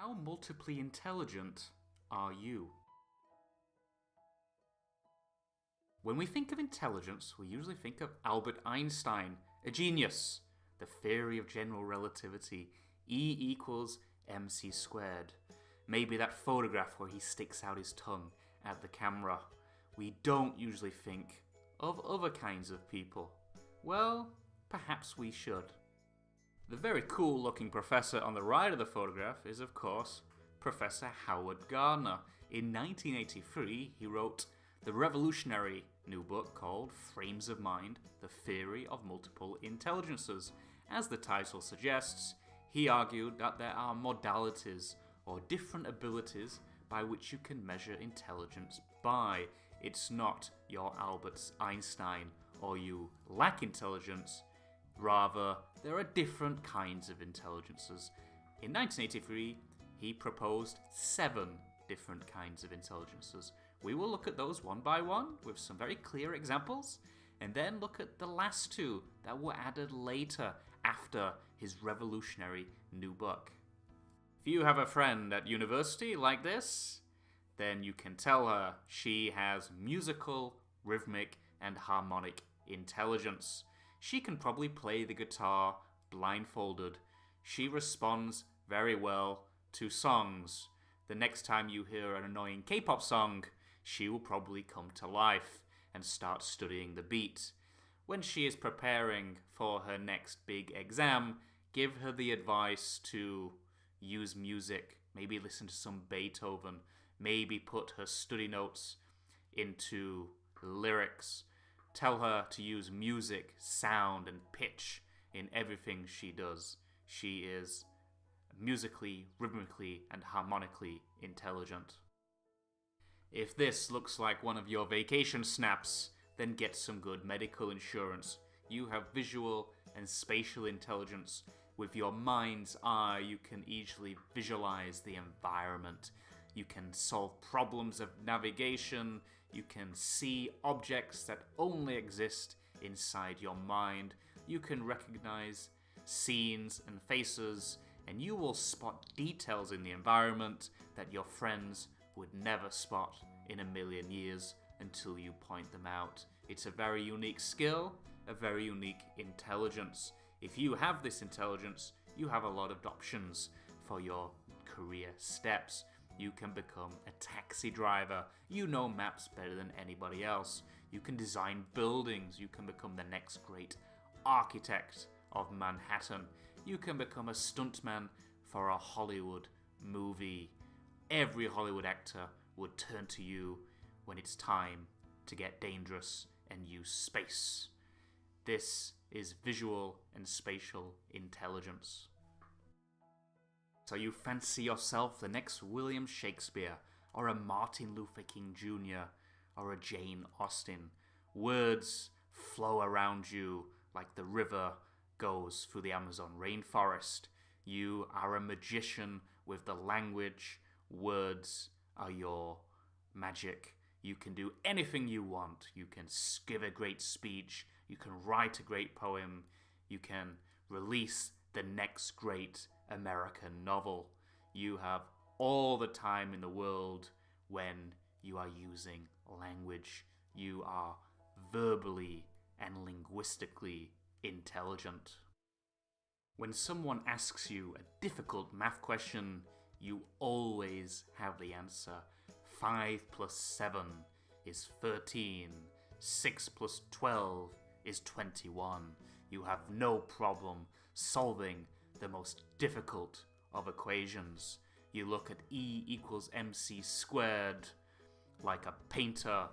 How multiply intelligent are you? When we think of intelligence, we usually think of Albert Einstein, a genius, the theory of general relativity, E equals mc squared. Maybe that photograph where he sticks out his tongue at the camera. We don't usually think of other kinds of people. Well, perhaps we should. The very cool looking professor on the right of the photograph is, of course, Professor Howard Gardner. In 1983, he wrote the revolutionary new book called Frames of Mind, The Theory of Multiple Intelligences. As the title suggests, he argued that there are modalities or different abilities by which you can measure intelligence by. It's not your Albert Einstein or you lack intelligence. Rather, there are different kinds of intelligences. In 1983, he proposed 7 different kinds of intelligences. We will look at those one by one with some very clear examples, and then look at the last 2 that were added later after his revolutionary new book. If you have a friend at university like this, then you can tell her she has musical, rhythmic, and harmonic intelligence. She can probably play the guitar blindfolded. She responds very well to songs. The next time you hear an annoying K-pop song, she will probably come to life and start studying the beat. When she is preparing for her next big exam, give her the advice to use music, maybe listen to some Beethoven, maybe put her study notes into lyrics. Tell her to use music, sound, and pitch in everything she does. She is musically, rhythmically, and harmonically intelligent. If this looks like one of your vacation snaps, then get some good medical insurance. You have visual and spatial intelligence. With your mind's eye, you can easily visualize the environment. You can solve problems of navigation. You can see objects that only exist inside your mind. You can recognize scenes and faces, and you will spot details in the environment that your friends would never spot in a million years until you point them out. It's a very unique skill, a very unique intelligence. If you have this intelligence, you have a lot of options for your career steps. You can become a taxi driver. You know maps better than anybody else. You can design buildings. You can become the next great architect of Manhattan. You can become a stuntman for a Hollywood movie. Every Hollywood actor would turn to you when it's time to get dangerous and use space. This is visual and spatial intelligence. So you fancy yourself the next William Shakespeare, or a Martin Luther King Jr., or a Jane Austen. Words flow around you like the river goes through the Amazon rainforest. You are a magician with the language. Words are your magic. You can do anything you want. You can give a great speech. You can write a great poem. You can release the next great American novel. You have all the time in the world when you are using language. You are verbally and linguistically intelligent. When someone asks you a difficult math question, you always have the answer. 5 plus 7 is 13. 6 plus 12 is 21. You have no problem solving the most difficult of equations. You look at E equals mc squared like a painter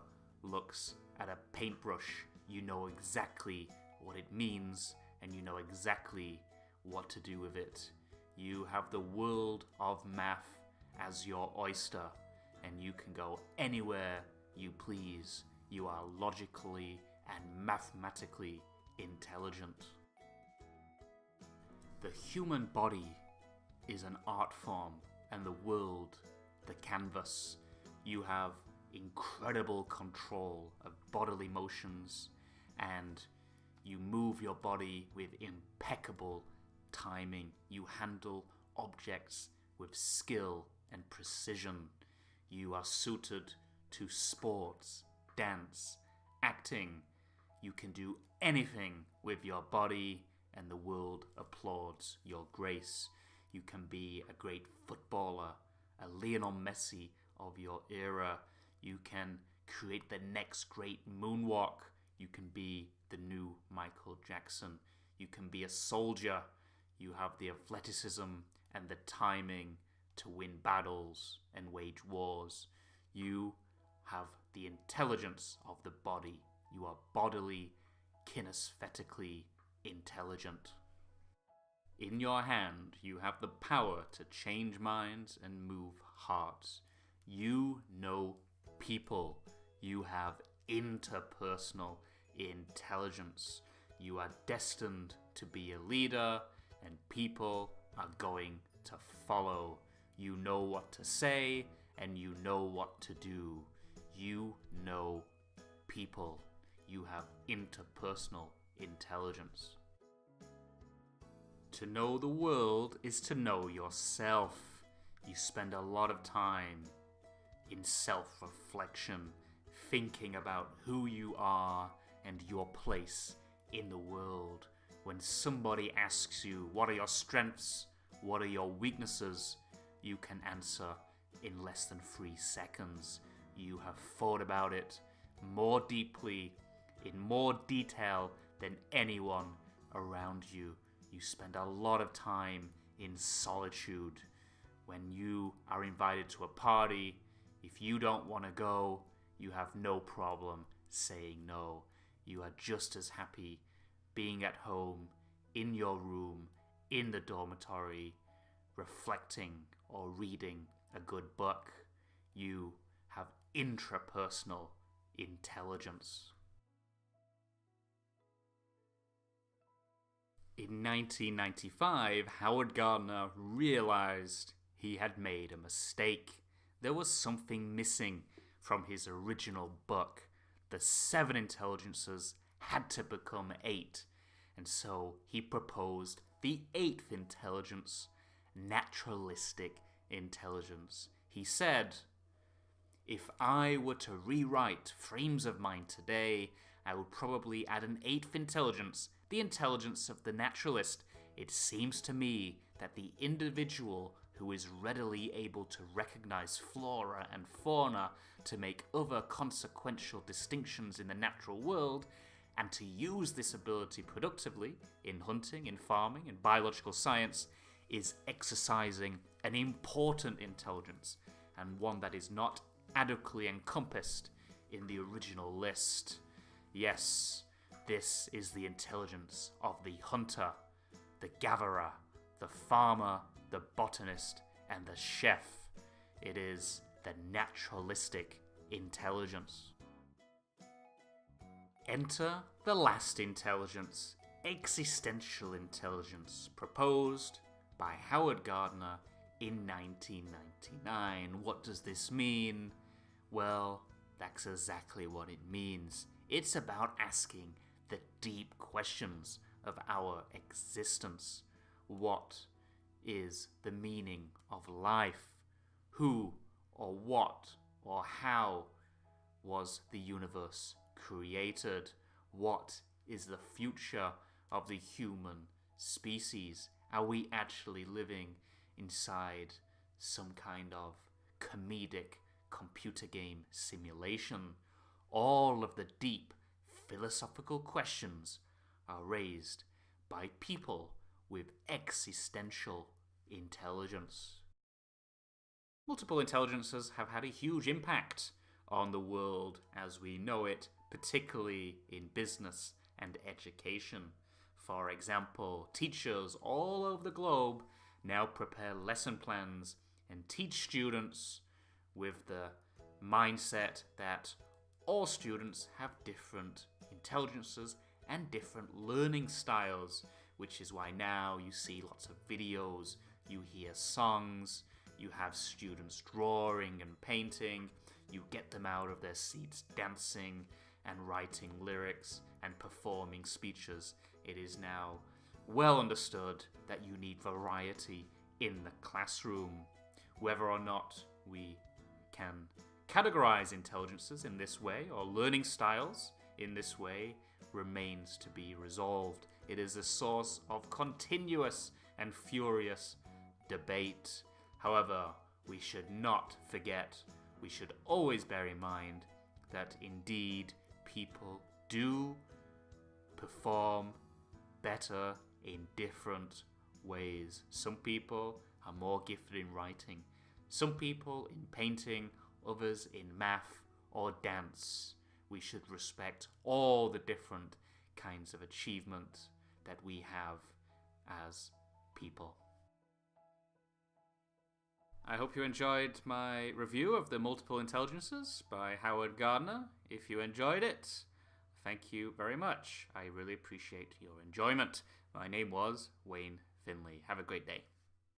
looks at a paintbrush. You know exactly what it means, and you know exactly what to do with it. You have the world of math as your oyster, and you can go anywhere you please. You are logically and mathematically intelligent. The human body is an art form, and the world the canvas. You have incredible control of bodily motions, and you move your body with impeccable timing. You handle objects with skill and precision. You are suited to sports, dance, acting. You can do anything with your body, and the world applauds your grace. You can be a great footballer, a Lionel Messi of your era. You can create the next great moonwalk. You can be the new Michael Jackson. You can be a soldier. You have the athleticism and the timing to win battles and wage wars. You have the intelligence of the body. You are bodily, kinesthetically intelligent. In your hand, you have the power to change minds and move hearts. You know people. You have interpersonal intelligence. You are destined to be a leader, and people are going to follow. You know what to say, and you know what to do. You know people. You have interpersonal intelligence. To know the world is to know yourself. You spend a lot of time in self-reflection, thinking about who you are and your place in the world. When somebody asks you, what are your strengths? What are your weaknesses? You can answer in less than 3 seconds. You have thought about it more deeply, in more detail than anyone around you. You spend a lot of time in solitude. When you are invited to a party, if you don't want to go, you have no problem saying no. You are just as happy being at home, in your room, in the dormitory, reflecting or reading a good book. You have intrapersonal intelligence. In 1995, Howard Gardner realized he had made a mistake. There was something missing from his original book. The 7 intelligences had to become 8. And so he proposed the 8th intelligence, naturalistic intelligence. He said, if I were to rewrite frames of mind today, I would probably add an 8th intelligence, the intelligence of the naturalist. It seems to me that the individual who is readily able to recognize flora and fauna, to make other consequential distinctions in the natural world, and to use this ability productively in hunting, in farming, in biological science, is exercising an important intelligence, and one that is not adequately encompassed in the original list. Yes, this is the intelligence of the hunter, the gatherer, the farmer, the botanist, and the chef. It is the naturalistic intelligence. Enter the last intelligence, existential intelligence, proposed by Howard Gardner in 1999. What does this mean? Well, that's exactly what it means. It's about asking the deep questions of our existence. What is the meaning of life? Who or what or how was the universe created? What is the future of the human species? Are we actually living inside some kind of comedic computer game simulation? All of the deep philosophical questions are raised by people with existential intelligence. Multiple intelligences have had a huge impact on the world as we know it, particularly in business and education. For example, teachers all over the globe now prepare lesson plans and teach students with the mindset that all students have different intelligences and different learning styles, which is why now you see lots of videos, you hear songs, you have students drawing and painting, you get them out of their seats dancing and writing lyrics and performing speeches. It is now well understood that you need variety in the classroom. Whether or not we can categorize intelligences in this way or learning styles in this way remains to be resolved. It is a source of continuous and furious debate. However, we should not forget, we should always bear in mind that indeed people do perform better in different ways. Some people are more gifted in writing, some people in painting, others in math or dance. We should respect all the different kinds of achievement that we have as people. I hope you enjoyed my review of The Multiple Intelligences by Howard Gardner. If you enjoyed it, thank you very much. I really appreciate your enjoyment. My name was Wayne Finley. Have a great day.